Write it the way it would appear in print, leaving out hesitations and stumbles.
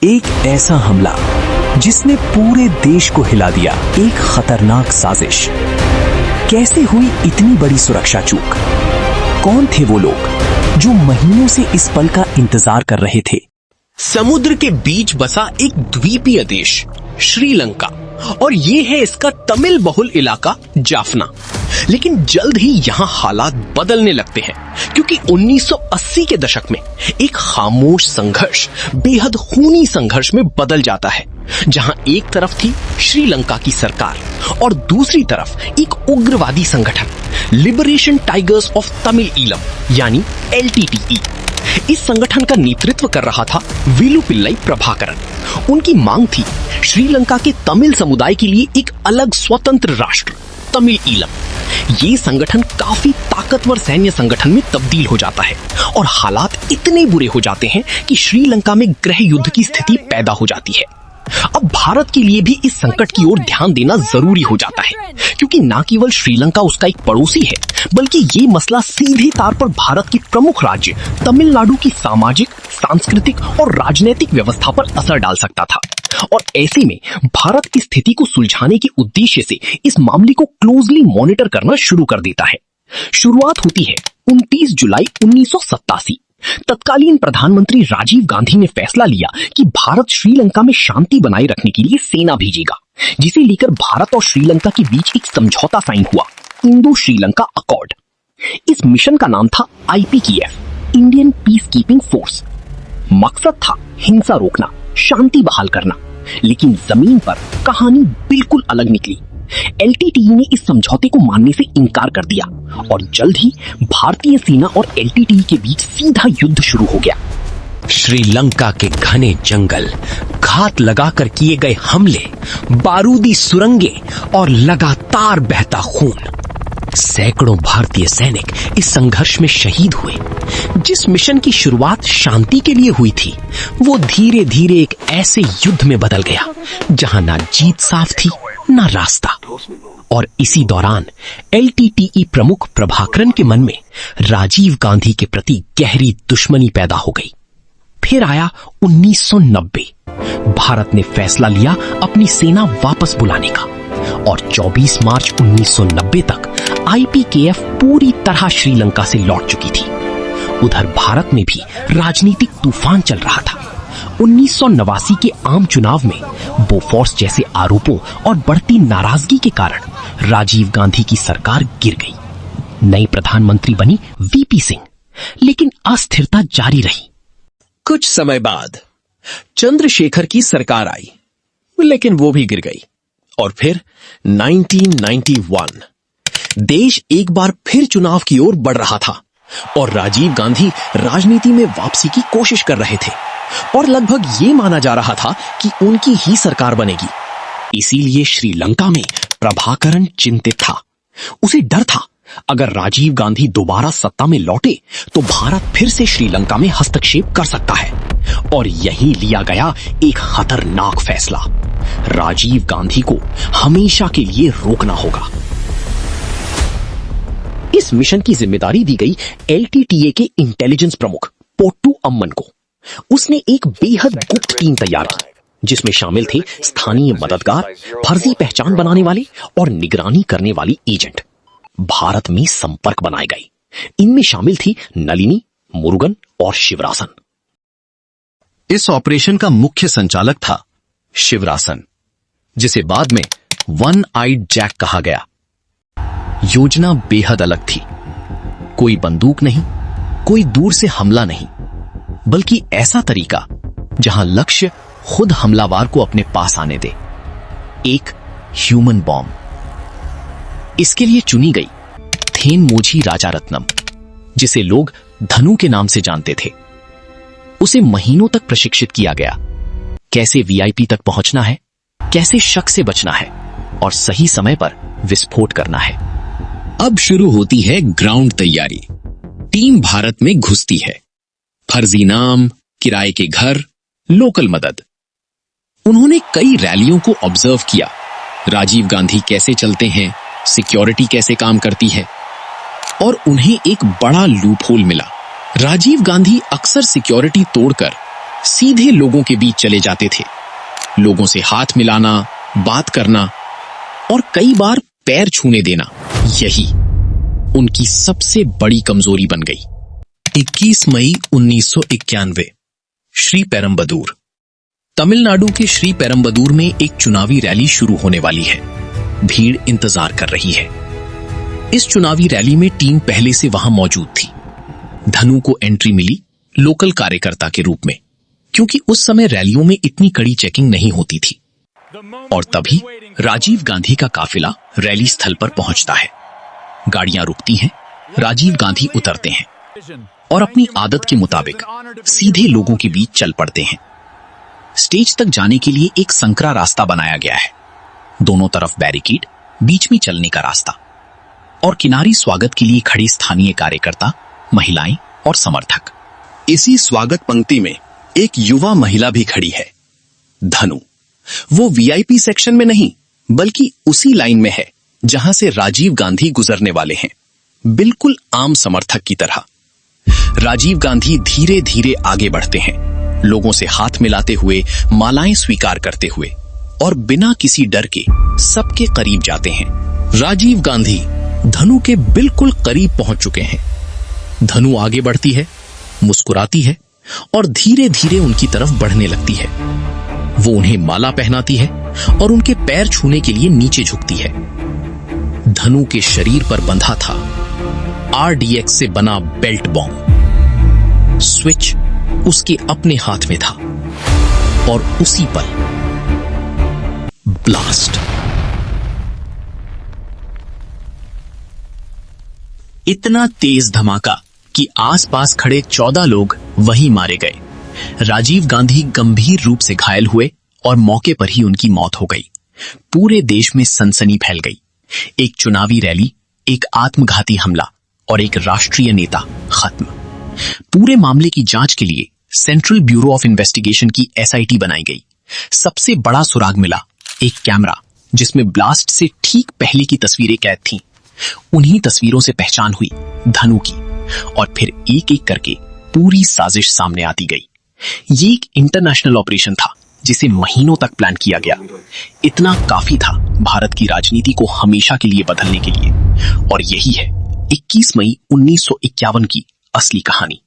एक ऐसा हमला जिसने पूरे देश को हिला दिया, एक खतरनाक साजिश। कैसे हुई इतनी बड़ी सुरक्षा चूक? कौन थे वो लोग जो महीनों से इस पल का इंतजार कर रहे थे? समुद्र के बीच बसा एक द्वीपीय देश श्रीलंका, और ये है इसका तमिल बहुल इलाका जाफना। लेकिन जल्द ही यहाँ हालात बदलने लगते हैं, क्योंकि 1980 के दशक में एक खामोश संघर्ष बेहद खूनी संघर्ष में बदल जाता है, जहां एक तरफ थी श्रीलंका की सरकार और दूसरी तरफ एक उग्रवादी संगठन liberation tigers of Tamil Eelam यानी LTTE। इस संगठन का नेतृत्व कर रहा था विलुपिल्लाई प्रभाकरन। उनकी मांग थी श्रीलंका के तमिल समुदाय के लिए एक अलग स्वतंत्र राष्ट्र तमिल ईलम। ये संगठन काफी ताकतवर सैन्य संगठन में तब्दील हो जाता है और हालात इतने बुरे हो जाते हैं कि श्रीलंका में गृह युद्ध की स्थिति पैदा हो जाती है। अब भारत के लिए भी इस संकट की ओर ध्यान देना जरूरी हो जाता है, क्योंकि न केवल श्रीलंका उसका एक पड़ोसी है, बल्कि ये मसला सीधे तौर पर भारत के प्रमुख राज्य तमिलनाडु की सामाजिक, सांस्कृतिक और राजनीतिक व्यवस्था पर असर डाल सकता था। और ऐसे में भारत की स्थिति को सुलझाने के उद्देश्य से इस मामले को क्लोजली मॉनिटर करना शुरू कर देता है। शुरुआत होती है 29 जुलाई 1987। तत्कालीन प्रधानमंत्री राजीव गांधी ने फैसला लिया कि भारत श्रीलंका में शांति बनाए रखने के लिए सेना भेजेगा, जिसे लेकर भारत और श्रीलंका के बीच एक समझौता साइन हुआ, इंडो श्रीलंका अकॉर्ड। इस मिशन का नाम था IPKF, Indian peace keeping force. मकसद था हिंसा रोकना, शांति बहाल करना। लेकिन जमीन पर कहानी बिल्कुल अलग निकली। LTTE ने इस समझौते को मानने से इनकार कर दिया और जल्द ही भारतीय सेना और LTTE के बीच सीधा युद्ध शुरू हो गया। श्रीलंका के घने जंगल, घात लगाकर किए गए हमले, बारूदी सुरंगें और लगातार बहता खून। सैकड़ों भारतीय सैनिक इस संघर्ष में शहीद हुए। जिस मिशन की शुरुआत शांति के लिए हुई थी, वो धीरे धीरे एक ऐसे युद्ध में बदल गया जहां ना जीत साफ थी ना रास्ता। और इसी दौरान LTTE प्रमुख प्रभाकरन के मन में राजीव गांधी के प्रति गहरी दुश्मनी पैदा हो गई। फिर आया 1990। भारत ने फैसला लिया अपनी सेना वापस बुलाने का और 24 मार्च 1990 तक IPKF पूरी तरह श्रीलंका से लौट चुकी थी। उधर भारत में भी राजनीतिक तूफान चल रहा था। 1989 के आम चुनाव में बोफोर्स जैसे आरोपों और बढ़ती नाराजगी के कारण राजीव गांधी की सरकार गिर गई। नई प्रधानमंत्री बनी VP सिंह, लेकिन अस्थिरता जारी रही। कुछ समय बाद चंद्रशेखर की सरकार आई, लेकिन वो भी गिर गई। और फिर 1991 देश एक बार फिर चुनाव की ओर बढ़ रहा था और राजीव गांधी राजनीति में वापसी की कोशिश कर रहे थे और लगभग ये माना जा रहा था कि उनकी ही सरकार बनेगी। इसीलिए श्रीलंका में प्रभाकरन चिंतित था। उसे डर था अगर राजीव गांधी दोबारा सत्ता में लौटे तो भारत फिर से श्रीलंका में हस्तक्षेप कर सकता है। और यहीं लिया गया एक खतरनाक फैसला, राजीव गांधी को हमेशा के लिए रोकना होगा। इस मिशन की जिम्मेदारी दी गई LTTE के इंटेलिजेंस प्रमुख पोट्टू अम्मन को। उसने एक बेहद गुप्त टीम तैयार की, जिसमें शामिल थे स्थानीय मददगार, फर्जी पहचान बनाने वाले और निगरानी करने वाली एजेंट। भारत में संपर्क बनाए गए। इनमें शामिल थी नलिनी, मुरुगन और शिवरासन। इस ऑपरेशन का मुख्य संचालक था शिवरासन, जिसे बाद में वन आइड जैक कहा गया। योजना बेहद अलग थी। कोई बंदूक नहीं, कोई दूर से हमला नहीं, बल्कि ऐसा तरीका जहां लक्ष्य खुद हमलावर को अपने पास आने दे। एक ह्यूमन बॉम्ब। इसके लिए चुनी गई थेनमोझी राजारत्नम, जिसे लोग धनु के नाम से जानते थे। उसे महीनों तक प्रशिक्षित किया गया, कैसे VIP तक पहुंचना है, कैसे शक से बचना है और सही समय पर विस्फोट करना है। अब शुरू होती है ग्राउंड तैयारी। टीम भारत में घुसती है। फर्जी नाम, किराए के घर, लोकल मदद। उन्होंने कई रैलियों को ऑब्जर्व किया। राजीव गांधी कैसे चलते हैं, सिक्योरिटी कैसे काम करती है, और उन्हें एक बड़ा लूपहोल मिला। राजीव गांधी अक्सर सिक्योरिटी तोड़कर सीधे लोगों के बीच चले जाते थे। लोगों से हाथ मिलाना, बात करना और कई बार पैर छूने देना, यही उनकी सबसे बड़ी कमजोरी बन गई। 21 मई 1991, श्री पेरम्बदूर। तमिलनाडु के श्री पेरम्बदूर में एक चुनावी रैली शुरू होने वाली है। भीड़ इंतजार कर रही है। इस चुनावी रैली में टीम पहले से वहां मौजूद थी। धनु को एंट्री मिली लोकल कार्यकर्ता के रूप में, क्योंकि उस समय रैलियों में इतनी कड़ी चेकिंग नहीं होती थी। और तभी राजीव गांधी का काफिला रैली स्थल पर पहुंचता है। गाड़ियां रुकती हैं, राजीव गांधी उतरते हैं और अपनी आदत के मुताबिक सीधे लोगों के बीच चल पड़ते हैं। स्टेज तक जाने के लिए एक संकरा रास्ता बनाया गया है। दोनों तरफ बैरिकेड, बीच में चलने का रास्ता और किनारी स्वागत के लिए खड़ी स्थानीय कार्यकर्ता, महिलाएं और समर्थक। इसी स्वागत पंक्ति में एक युवा महिला भी खड़ी है, धनु। वो वीआईपी सेक्शन में नहीं, बल्कि उसी लाइन में है जहां से राजीव गांधी गुजरने वाले हैं, बिल्कुल आम समर्थक की तरह। राजीव गांधी धीरे धीरे आगे बढ़ते हैं, लोगों से हाथ मिलाते हुए, मालाएं स्वीकार करते हुए और बिना किसी डर के सबके करीब जाते हैं। राजीव गांधी धनु के बिल्कुल करीब पहुंच चुके हैं। धनु आगे बढ़ती है, मुस्कुराती है और धीरे धीरे उनकी तरफ बढ़ने लगती है। वो उन्हें माला पहनाती है और उनके पैर छूने के लिए नीचे झुकती है। धनु के शरीर पर बंधा था RDX से बना बेल्ट बॉम्ब। स्विच उसके अपने हाथ में था और उसी पल ब्लास्ट। इतना तेज धमाका कि आसपास खड़े 14 लोग वहीं मारे गए। राजीव गांधी गंभीर रूप से घायल हुए और मौके पर ही उनकी मौत हो गई। पूरे देश में सनसनी फैल गई। एक चुनावी रैली, एक आत्मघाती हमला और एक राष्ट्रीय नेता खत्म। पूरे मामले की जांच के लिए सेंट्रल ब्यूरो ऑफ इन्वेस्टिगेशन की SIT बनाई गई। सबसे बड़ा सुराग मिला एक कैमरा, जिसमें ब्लास्ट से ठीक पहले की तस्वीरें कैद थीं। उन्हीं तस्वीरों से पहचान हुई धनु की और फिर एक एक करके पूरी साजिश सामने आती गई। ये एक इंटरनेशनल ऑपरेशन था जिसे महीनों तक प्लान किया गया। इतना काफी था भारत की राजनीति को हमेशा के लिए बदलने के लिए। और यही है 21 मई 1951 की असली कहानी।